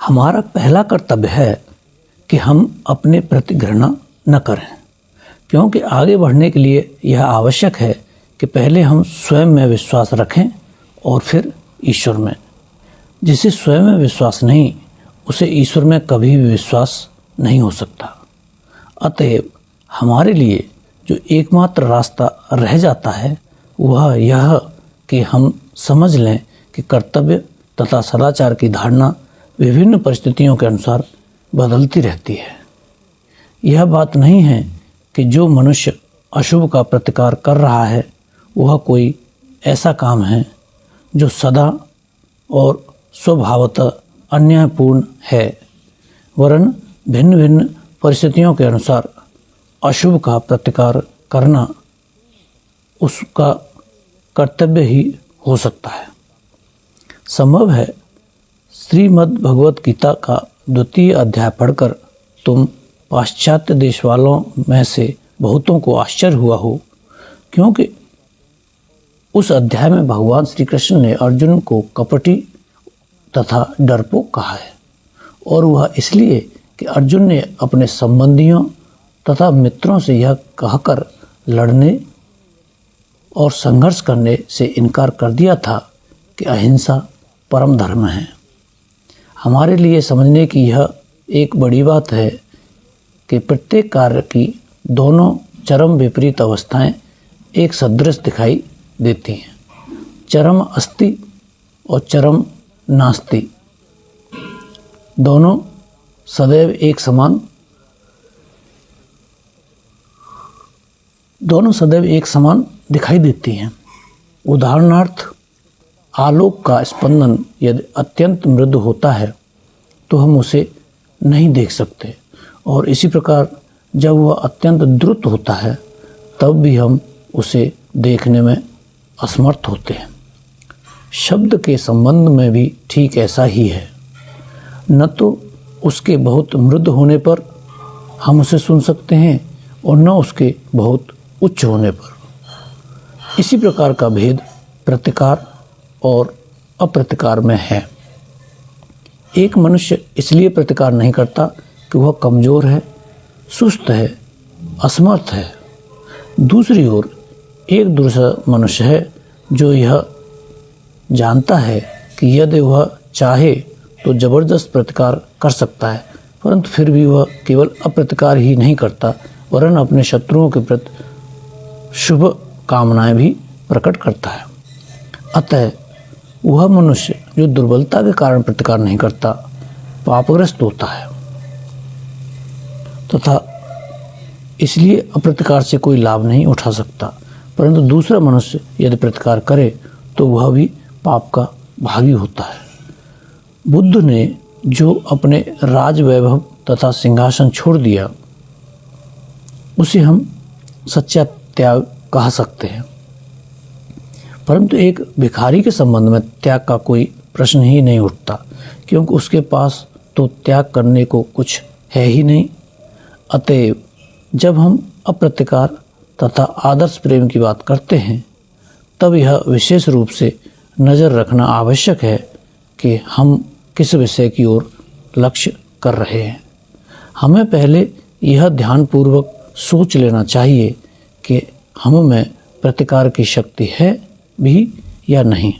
हमारा पहला कर्तव्य है कि हम अपने प्रति घृणा न करें, क्योंकि आगे बढ़ने के लिए यह आवश्यक है कि पहले हम स्वयं में विश्वास रखें और फिर ईश्वर में। जिसे स्वयं में विश्वास नहीं, उसे ईश्वर में कभी भी विश्वास नहीं हो सकता। अतएव हमारे लिए जो एकमात्र रास्ता रह जाता है वह यह कि हम समझ लें कि कर्तव्य तथा सदाचार की धारणा विभिन्न परिस्थितियों के अनुसार बदलती रहती है। यह बात नहीं है कि जो मनुष्य अशुभ का प्रतिकार कर रहा है वह कोई ऐसा काम है जो सदा और स्वभावतः अन्यायपूर्ण है, वरन भिन्न भिन्न परिस्थितियों के अनुसार अशुभ का प्रतिकार करना उसका कर्तव्य ही हो सकता है। संभव है श्रीमद् भगवत गीता का 2वां अध्याय पढ़कर तुम पाश्चात्य देश वालों में से बहुतों को आश्चर्य हुआ हो, क्योंकि उस अध्याय में भगवान श्री कृष्ण ने अर्जुन को कपटी तथा डरपोक कहा है, और वह इसलिए कि अर्जुन ने अपने संबंधियों तथा मित्रों से यह कहकर लड़ने और संघर्ष करने से इनकार कर दिया था कि अहिंसा परम धर्म है। हमारे लिए समझने की यह एक बड़ी बात है कि प्रत्येक कार्य की दोनों चरम विपरीत अवस्थाएं एक सदृश दिखाई देती हैं। चरम अस्ति और चरम नास्ति दोनों सदैव एक समान दिखाई देती हैं। उदाहरणार्थ, आलोक का स्पंदन यदि अत्यंत मृदु होता है तो हम उसे नहीं देख सकते, और इसी प्रकार जब वह अत्यंत द्रुत होता है तब भी हम उसे देखने में असमर्थ होते हैं। शब्द के संबंध में भी ठीक ऐसा ही है। न तो उसके बहुत मृदु होने पर हम उसे सुन सकते हैं और न उसके बहुत उच्च होने पर। इसी प्रकार का भेद प्रतिकार और अप्रतिकार में है। एक मनुष्य इसलिए प्रतिकार नहीं करता कि वह कमज़ोर है, सुस्त है, असमर्थ है। दूसरी ओर एक दूसरा मनुष्य है जो यह जानता है कि यदि वह चाहे तो ज़बरदस्त प्रतिकार कर सकता है, परंतु फिर भी वह केवल अप्रतिकार ही नहीं करता, वरन अपने शत्रुओं के प्रति शुभ कामनाएं भी प्रकट करता है। अतः वह मनुष्य जो दुर्बलता के कारण प्रतिकार नहीं करता पापग्रस्त होता है तथा इसलिए अप्रतिकार से कोई लाभ नहीं उठा सकता। परंतु दूसरा मनुष्य यदि प्रतिकार करे तो वह भी पाप का भागी होता है। बुद्ध ने जो अपने राज वैभव तथा सिंहासन छोड़ दिया उसे हम सच्चा त्याग कह सकते हैं, परंतु एक भिखारी के संबंध में त्याग का कोई प्रश्न ही नहीं उठता, क्योंकि उसके पास तो त्याग करने को कुछ है ही नहीं। अतएव जब हम अप्रतिकार तथा आदर्श प्रेम की बात करते हैं तब यह विशेष रूप से नज़र रखना आवश्यक है कि हम किस विषय की ओर लक्ष्य कर रहे हैं। हमें पहले यह ध्यानपूर्वक सोच लेना चाहिए कि हम में प्रतिकार की शक्ति है भी या नहीं।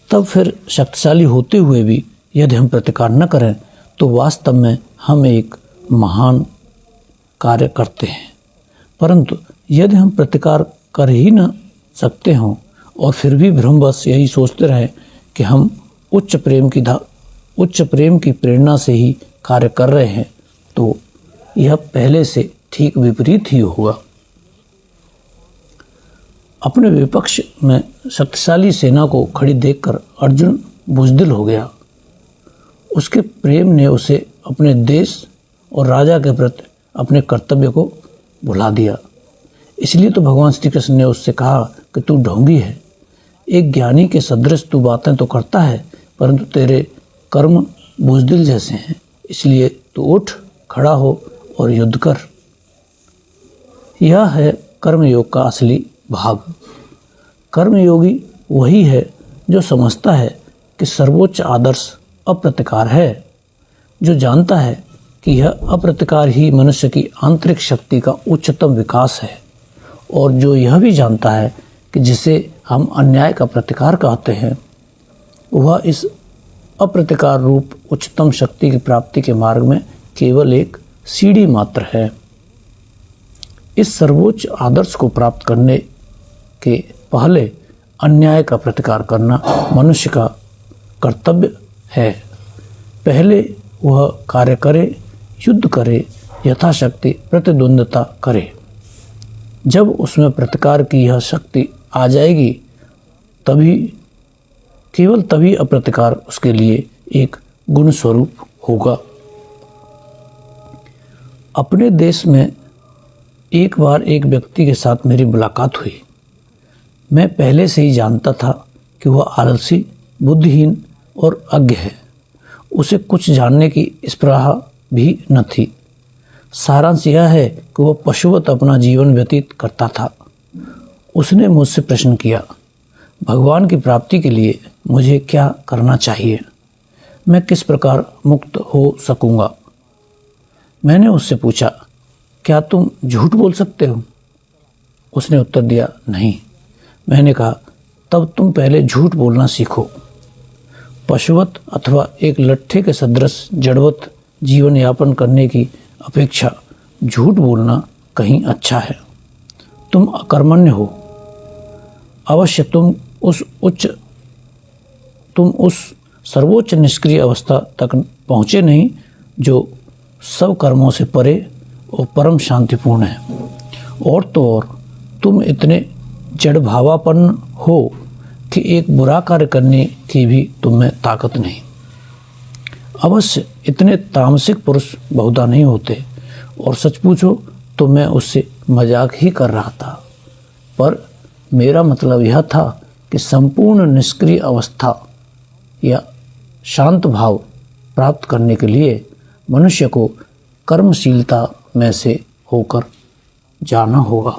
तब फिर शक्तिशाली होते हुए भी यदि हम प्रतिकार न करें तो वास्तव में हम एक महान कार्य करते हैं। परंतु यदि हम प्रतिकार कर ही न सकते हों और फिर भी भ्रमवश यही सोचते रहें कि हम उच्च प्रेम की प्रेरणा से ही कार्य कर रहे हैं, तो यह पहले से ठीक विपरीत ही होगा। अपने विपक्ष में शक्तिशाली सेना को खड़ी देखकर अर्जुन बुज़दिल हो गया। उसके प्रेम ने उसे अपने देश और राजा के प्रति अपने कर्तव्य को भुला दिया। इसलिए तो भगवान श्री कृष्ण ने उससे कहा कि तू ढोंगी है। एक ज्ञानी के सदृश तू बातें तो करता है, परंतु तेरे कर्म बुज़दिल जैसे हैं। इसलिए तू उठ, खड़ा हो और युद्ध कर। यह है कर्मयोग का असली भाग। कर्मयोगी वही है जो समझता है कि सर्वोच्च आदर्श अप्रतिकार है, जो जानता है कि यह अप्रतिकार ही मनुष्य की आंतरिक शक्ति का उच्चतम विकास है, और जो यह भी जानता है कि जिसे हम अन्याय का प्रतिकार कहते हैं, वह इस अप्रतिकार रूप उच्चतम शक्ति की प्राप्ति के मार्ग में केवल एक सीढ़ी मात्र है। इस सर्वोच्च आदर्श को प्राप्त करने के पहले अन्याय का प्रतिकार करना मनुष्य का कर्तव्य है। पहले वह कार्य करे, युद्ध करे, यथाशक्ति प्रतिद्वंद्विता करे। जब उसमें प्रतिकार की यह शक्ति आ जाएगी, केवल तभी अप्रतिकार उसके लिए एक गुण स्वरूप होगा। अपने देश में एक बार एक व्यक्ति के साथ मेरी मुलाकात हुई। मैं पहले से ही जानता था कि वह आलसी, बुद्धिहीन और अज्ञ है। उसे कुछ जानने की स्पृहा भी न थी। सारांश यह है कि वह पशुवत अपना जीवन व्यतीत करता था। उसने मुझसे प्रश्न किया, भगवान की प्राप्ति के लिए मुझे क्या करना चाहिए? मैं किस प्रकार मुक्त हो सकूंगा? मैंने उससे पूछा, क्या तुम झूठ बोल सकते हो? उसने उत्तर दिया, नहीं। मैंने कहा, तब तुम पहले झूठ बोलना सीखो। पशुवत अथवा एक लट्ठे के सदृश जड़वत जीवन यापन करने की अपेक्षा झूठ बोलना कहीं अच्छा है। तुम अकर्मण्य हो। अवश्य तुम उस सर्वोच्च निष्क्रिय अवस्था तक पहुँचे नहीं जो सब कर्मों से परे और परम शांतिपूर्ण है। और तो और तुम इतने जड़भावापन्न हो कि एक बुरा कार्य करने की भी तुम में ताकत नहीं। अवश्य इतने तामसिक पुरुष बहुधा नहीं होते, और सच पूछो तो मैं उससे मजाक ही कर रहा था। पर मेरा मतलब यह था कि संपूर्ण निष्क्रिय अवस्था या शांत भाव प्राप्त करने के लिए मनुष्य को कर्मशीलता में से होकर जाना होगा।